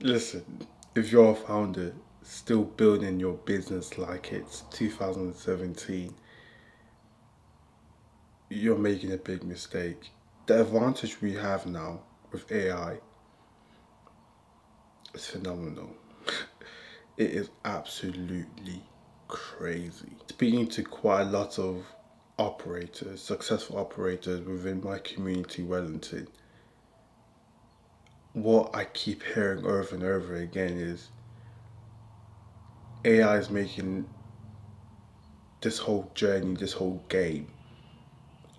Listen, if you're a founder still building your business like it's 2017, you're making a big mistake. The advantage we have now with AI is phenomenal. It is absolutely crazy. Speaking to quite a lot of operators, successful operators within my community, Wellington, what I keep hearing over and over again is AI is making this whole journey, this whole game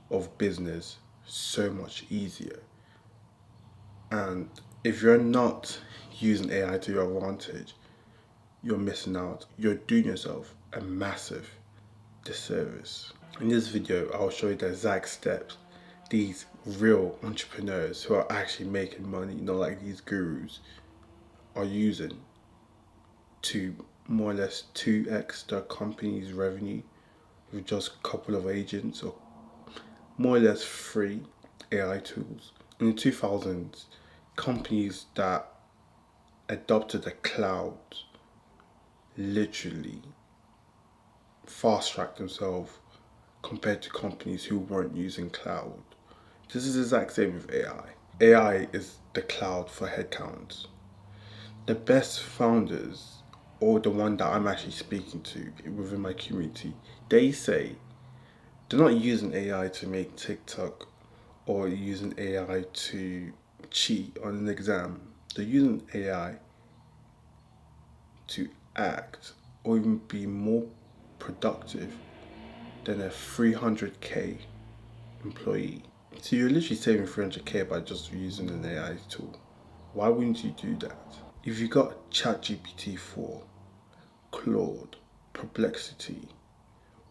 of business so much easier. And if you're not using AI to your advantage, you're missing out. You're doing yourself a massive disservice. In this video, I'll show you the exact steps these real entrepreneurs who are actually making money, not like these gurus, are using to more or less 2x their company's revenue with just a couple of agents or more or less free AI tools. In the 2000s, companies that adopted the cloud literally fast tracked themselves compared to companies who weren't using cloud. This is the exact same with AI. AI is the cloud for headcounts. The best founders, or the one that I'm actually speaking to within my community, they say they're not using AI to make TikTok or using AI to cheat on an exam. They're using AI to act or even be more productive than a 300k employee. So you're literally saving 300k by just using an AI tool. Why wouldn't you do that? If you got ChatGPT 4, Claude, Preplexity,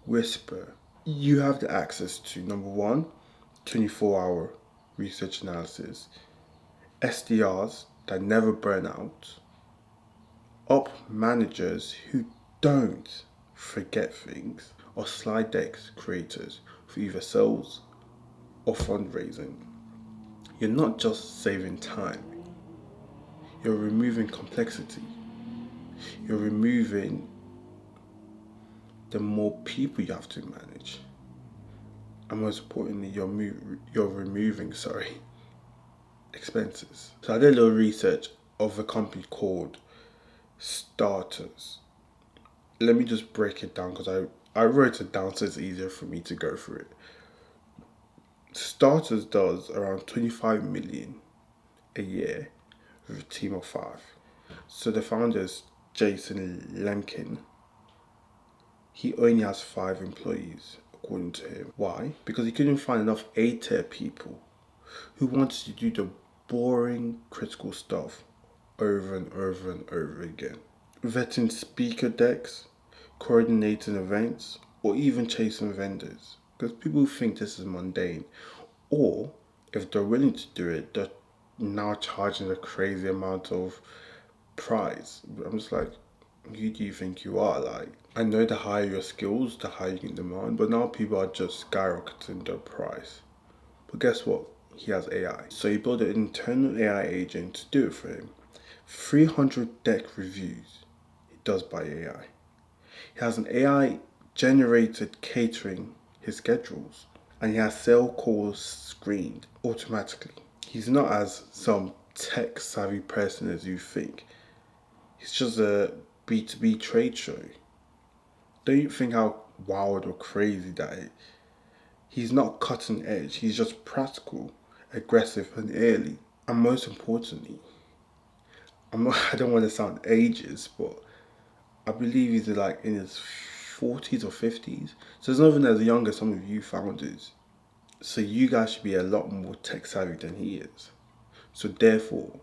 Whisper, you have the access to number one, 24-hour research analysis, SDRs that never burn out, op managers who don't forget things, or slide decks creators for either sales or fundraising. You're not just saving time, you're removing complexity. You're removing the more people you have to manage. And most importantly, you're removing, expenses. So I did a little research of a company called Starters. Let me just break it down because I wrote it down so it's easier for me to go through it. Starters does around 25 million a year with a team of 5. So the founder is Jason Lemkin. He only has 5 employees, according to him. Why? Because he couldn't find enough A-tier people who wanted to do the boring, critical stuff over and over and over again. Vetting speaker decks, coordinating events, or even chasing vendors. Because people think this is mundane. Or, if they're willing to do it, they're now charging a crazy amount of price. I'm just like, who do you think you are? Like, I know the higher your skills, the higher you can demand, but now people are just skyrocketing their price. But guess what? He has AI. So he built an internal AI agent to do it for him. 300 deck reviews he does by AI. He has an AI generated catering his schedules, and he has sale calls screened automatically. He's not as some tech savvy person as you think. He's just a B2B trade show. Don't you think how wild or crazy that is? He's not cutting edge, he's just practical, aggressive, and early. And most importantly, I don't want to sound ageist, but I believe he's like in his 40s or 50s. So he's not even as young as some of you founders. So you guys should be a lot more tech savvy than he is. So therefore,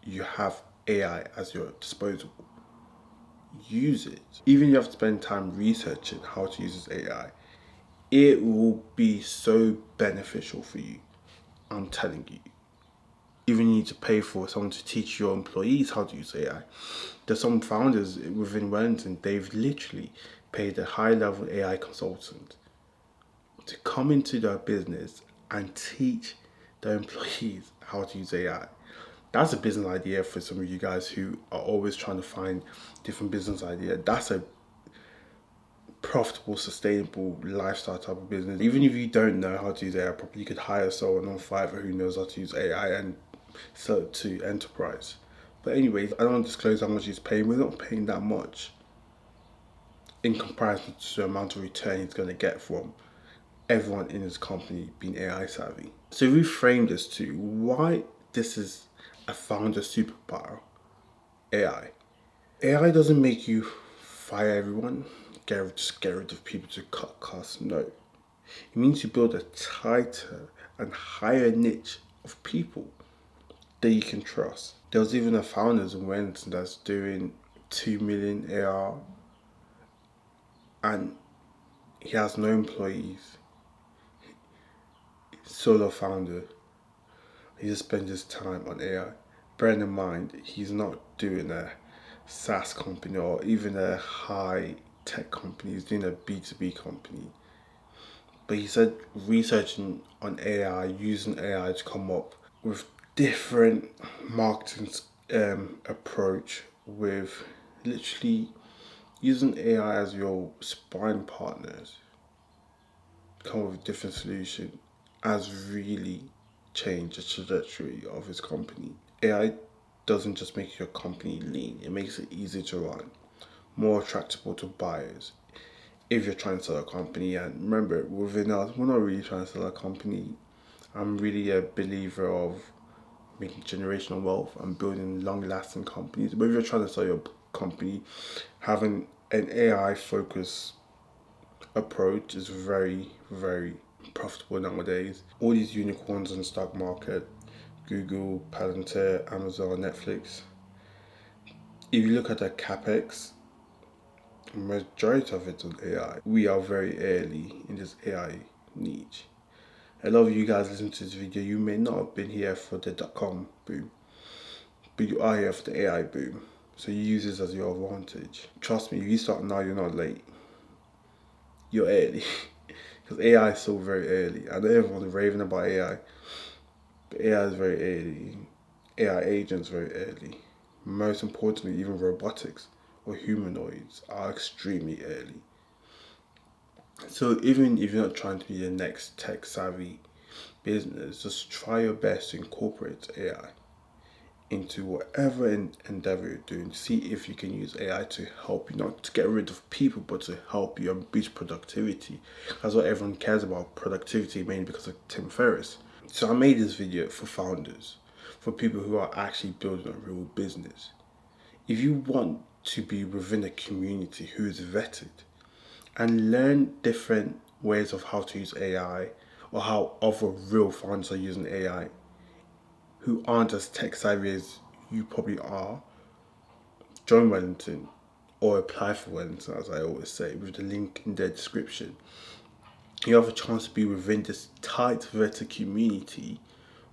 you have AI as your disposal. Use it. Even if you have to spend time researching how to use this AI, it will be so beneficial for you. I'm telling you. Even you need to pay for someone to teach your employees how to use AI. There's some founders within Wellington, they've literally paid a high level AI consultant to come into their business and teach their employees how to use AI. That's a business idea for some of you guys who are always trying to find different business idea. That's a profitable, sustainable lifestyle type of business. Even if you don't know how to use AI properly, you could hire someone on Fiverr who knows how to use AI and sell it to enterprise. But anyways, I don't want to disclose how much he's paying. We're not paying that much in comparison to the amount of return he's going to get from everyone in his company being AI savvy. So we frame this to why this is a founder superpower. AI. AI doesn't make you fire everyone, just get rid of people to cut costs. No. It means you build a tighter and higher niche of people that you can trust. There was even a founder in Wellington that's doing 2 million AR and he has no employees. Solo founder. He just spends his time on AI. Bearing in mind, he's not doing a SaaS company or even a high tech company. He's doing a B2B company. But he said researching on AI, using AI to come up with different marketing approach with literally using AI as your sparring partners, come up with a different solution, has really changed the trajectory of his company. AI doesn't just make your company lean, it makes it easier to run, more attractable to buyers if you're trying to sell a company. And remember, within us, we're not really trying to sell a company. I'm really a believer of making generational wealth and building long-lasting companies. But if you're trying to sell your company, having an AI focused approach is very, very profitable nowadays. All these unicorns in the stock market, Google, Palantir, Amazon, Netflix. If you look at the capex, majority of it's on AI. We are very early in this AI niche. A lot of you guys listen to this video, you may not have been here for the .com boom, but you are here for the AI boom. So you use this as your advantage. Trust me, if you start now, you're not late. You're early. Because AI is still very early. I know everyone's raving about AI, but AI is very early. AI agents very early. Most importantly, even robotics or humanoids are extremely early. So even if you're not trying to be the next tech savvy business, just try your best to incorporate AI into whatever endeavor you're doing. See if you can use AI to help you, not to get rid of people, but to help you and boost productivity. That's what everyone cares about, productivity, mainly because of Tim Ferriss. So I made this video for founders, for people who are actually building a real business. If you want to be within a community who is vetted and learn different ways of how to use AI or how other real founders are using AI who aren't as tech savvy as you probably are, join Wellington or apply for Wellington, as I always say, with the link in the description. You have a chance to be within this tight vetted community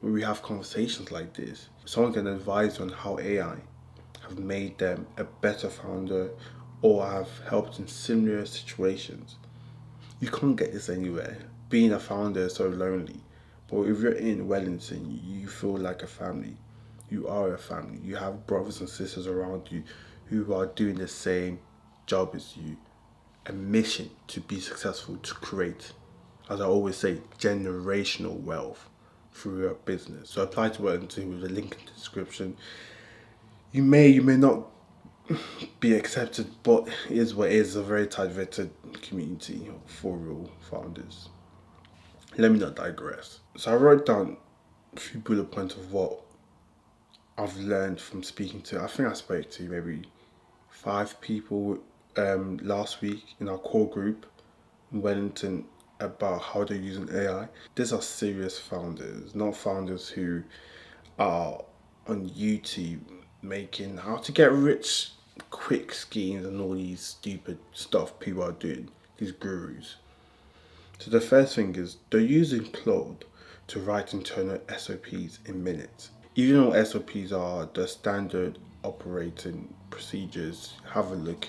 where we have conversations like this. Someone can advise you on how AI have made them a better founder or have helped in similar situations. You can't get this anywhere. Being a founder is so lonely. But if you're in Wellington, you feel like a family. You are a family. You have brothers and sisters around you who are doing the same job as you. A mission to be successful, to create, as I always say, generational wealth through your business. So apply to Wellington with the link in the description. You may not be accepted, but it is what it is, a very tight vetted community for real founders. Let me not digress. So I wrote down a few bullet points of what I've learned from speaking to, I think I spoke to maybe 5 people last week in our core group in Wellington about how they're using AI. These are serious founders, not founders who are on YouTube making how to get rich quick schemes and all these stupid stuff people are doing, these gurus. So the first thing is they're using Claude to write internal SOPs in minutes. Even though SOPs are the standard operating procedures, have a look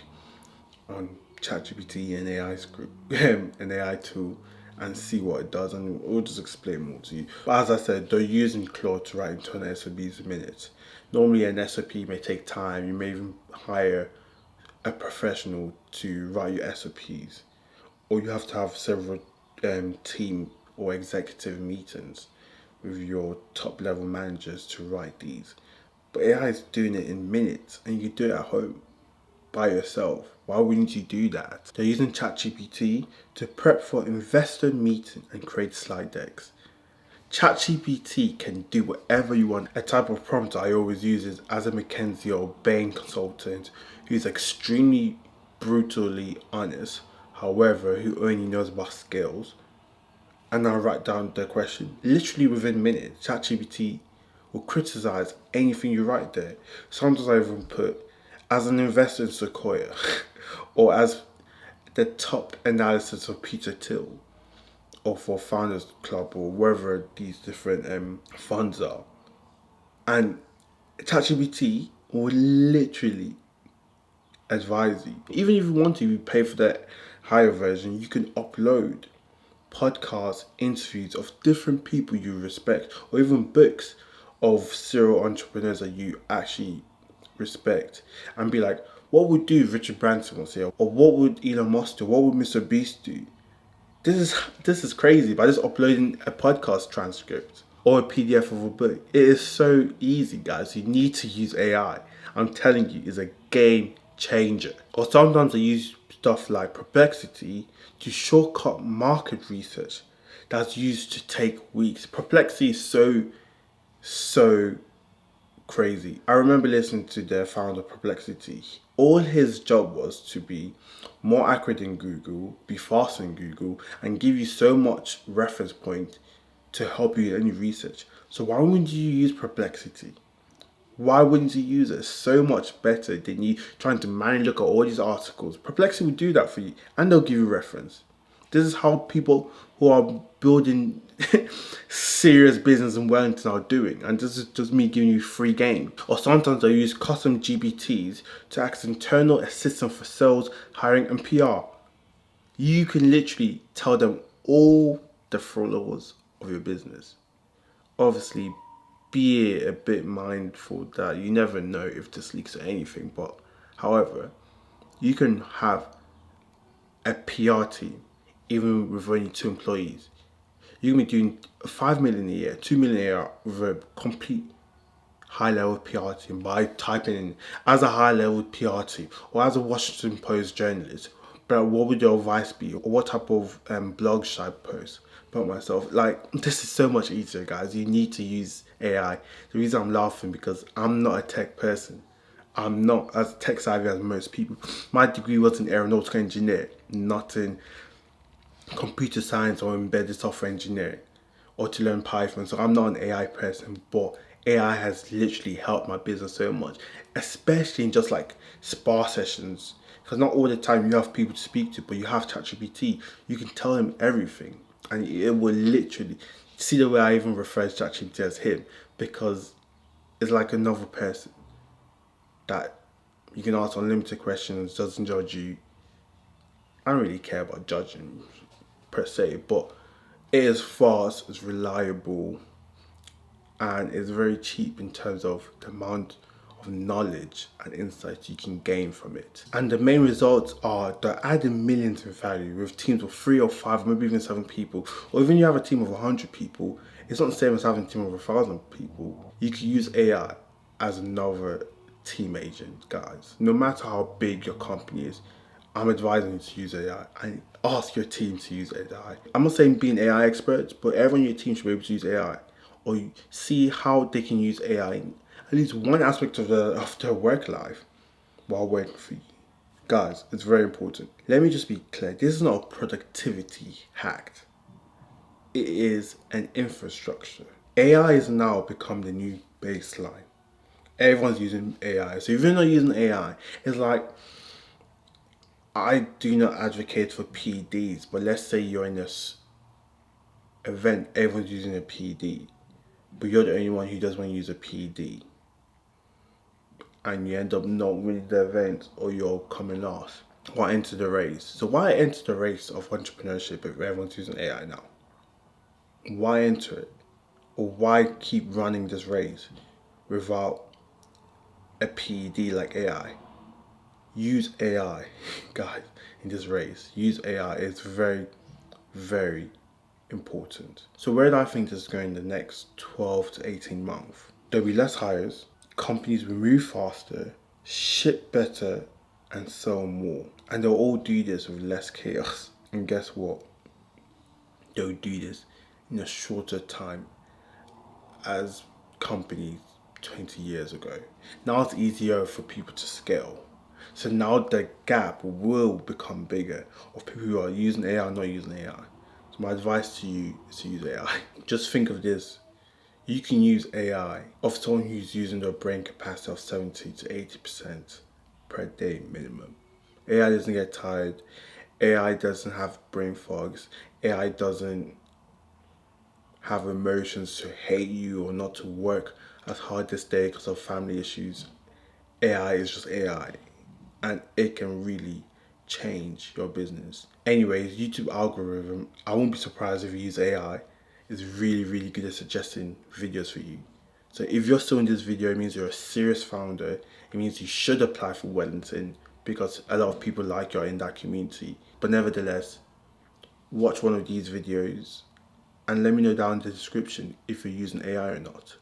on ChatGPT, an AI script, an AI tool, and see what it does, and we'll just explain more to you. But as I said, they're using Claude to write internal SOPs in minutes. Normally an SOP may take time. You may even hire a professional to write your SOPs, or you have to have several team or executive meetings with your top level managers to write these. But AI is doing it in minutes, and you can do it at home by yourself. Why wouldn't you do that? They're using ChatGPT to prep for investor meeting and create slide decks. ChatGPT can do whatever you want. A type of prompt I always use is as a McKinsey or Bain consultant who's extremely brutally honest, however, who only knows about skills. And I write down the question. Literally within minutes, ChatGPT will criticize anything you write there. Sometimes I even put as an investor in Sequoia or as the top analysis of Peter Thiel or for Founders Club or wherever these different funds are. And ChatGPT will literally advise you. Even if you want to, you pay for the higher version, you can upload podcasts, interviews of different people you respect, or even books of serial entrepreneurs that you actually respect, and be like, what would do Richard Branson say, or what would Elon Musk do, what would Mr. Beast do? This is crazy. By just uploading a podcast transcript or a PDF of a book, it is so easy, guys. You need to use AI. I'm telling you, it's a game changer. Or sometimes I use stuff like Preplexity to shortcut market research that's used to take weeks. Perplexity is so crazy. I remember listening to the founder of Perplexity. All his job was to be more accurate than Google, be faster than Google, and give you so much reference point to help you in any research. So why wouldn't you use Perplexity? Why wouldn't you use it? So much better than you trying to manually look at all these articles. Perplexity will do that for you, and they'll give you reference. This is how people who are building serious business in Wellington are doing, and this is just me giving you free game. Or sometimes I use custom GPTs to act as internal assistant for sales, hiring, and PR. You can literally tell them all the flaws of your business. Obviously, be a bit mindful that you never know if this leaks or anything, but however, you can have a PR team even with only 2 employees. You can be doing 5 million a year, 2 million a year with a complete high level PR team by typing in as a high level PR team or as a Washington Post journalist. But what would your advice be? Or what type of blog should I post about myself? Like, this is so much easier, guys. You need to use AI. The reason I'm laughing because I'm not a tech person. I'm not as tech savvy as most people. My degree was in aeronautical engineer, not in computer science or embedded software engineering or to learn Python. So I'm not an AI person, but AI has literally helped my business so much, especially in just like spa sessions. Because not all the time you have people to speak to, but you have ChatGPT. You can tell him everything, and it will literally see the way I even refer to ChatGPT as him, because it's like another person that you can ask unlimited questions, doesn't judge you. I don't really care about judging per se, but it is fast, it's reliable, and it's very cheap in terms of the amount of knowledge and insights you can gain from it. And the main results are they're adding millions in value with teams of 3 or 5, maybe even 7 people, or even you have a team of 100 people. It's not the same as having a team of 1,000 people. You can use AI as another team agent, guys. No matter how big your company is, I'm advising you to use AI and ask your team to use AI. I'm not saying be an AI expert, but everyone in your team should be able to use AI, or see how they can use AI in at least one aspect of their work life while working for you. Guys, it's very important. Let me just be clear. This is not a productivity hack. It is an infrastructure. AI is now become the new baseline. Everyone's using AI. So if you're not using AI, it's like, I do not advocate for PDs, but let's say you're in this event, everyone's using a PD, but you're the only one who doesn't want to use a PD, and you end up not winning the event or you're coming last. why enter the race? So why enter the race of entrepreneurship if everyone's using AI now? Why enter it? Or why keep running this race without a PED like AI? Use AI, guys, in this race. Use AI. It's very, very important. So where do I think this is going in the next 12 to 18 months? There'll be less hires, companies will move faster, ship better, and sell more. And they'll all do this with less chaos. And guess what? They'll do this in a shorter time as companies 20 years ago. Now it's easier for people to scale. So now the gap will become bigger of people who are using AI and not using AI. So my advice to you is to use AI. Just think of this. You can use AI of someone who's using their brain capacity of 70 to 80% per day minimum. AI doesn't get tired. AI doesn't have brain fogs. AI doesn't have emotions to hate you or not to work as hard this day because of family issues. AI is just AI, and it can really change your business. Anyways, YouTube algorithm, I won't be surprised if you use AI. It's really, really good at suggesting videos for you. So if you're still in this video, it means you're a serious founder. It means you should apply for Wellington because a lot of people like you are in that community. But nevertheless, watch one of these videos and let me know down in the description if you're using AI or not.